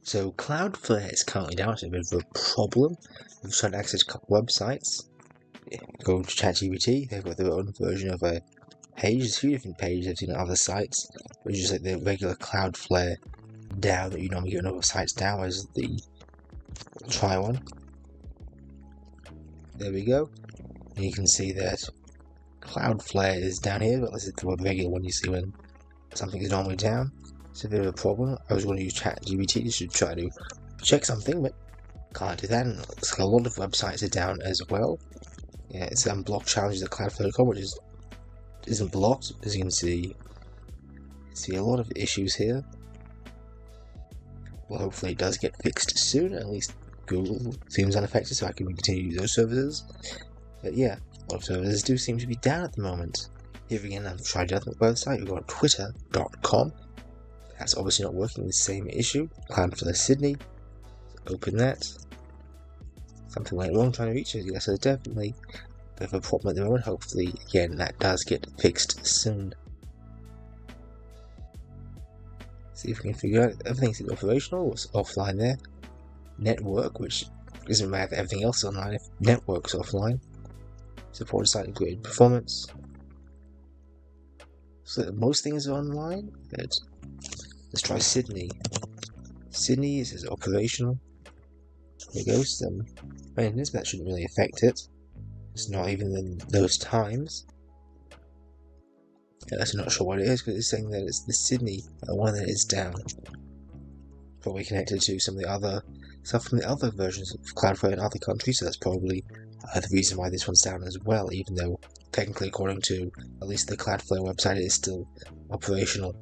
So Cloudflare is currently down. It's a bit of a problem. We've tried to access a couple websites. Go to ChatGPT. They've got their own version of a page. There's a few different pages I've seen on other sites, which is like the regular Cloudflare DAO that you normally get on other sites. DAO is the try one. There we go. And you can see that Cloudflare is down here, but this is the regular one you see when something is normally down. It's a bit of a problem. I was going to use ChatGPT to try to check something, but can't do that. And a lot of websites are down as well. Yeah, it's unblocked challenges at Cloudflare.com, which isn't blocked. As you can see a lot of issues here. Well, hopefully it does get fixed soon. At least Google seems unaffected, so I can continue to use those services. But yeah, a lot of services do seem to be down at the moment. Here again, I've tried another website. We've got twitter.com. That's obviously not working, the same issue. Cloudflare Sydney. Open that. Something went wrong trying to reach it. Yes, there's definitely a bit of a problem at the moment. Hopefully, again, that does get fixed soon. See if we can figure out everything's operational. What's offline there? Network, which doesn't matter if everything else is online. If network's offline, support slightly graded performance. So most things are online, but let's try Sydney. Sydney is operational. There goes some maintenance, but that shouldn't really affect it. It's not even in those times. I'm not sure what it is, because it's saying that it's the Sydney one that is down. Probably connected to some of the other stuff from the other versions of Cloudflare in other countries, so that's probably the reason why this one's down as well, even though technically according to at least the Cloudflare website it is still operational.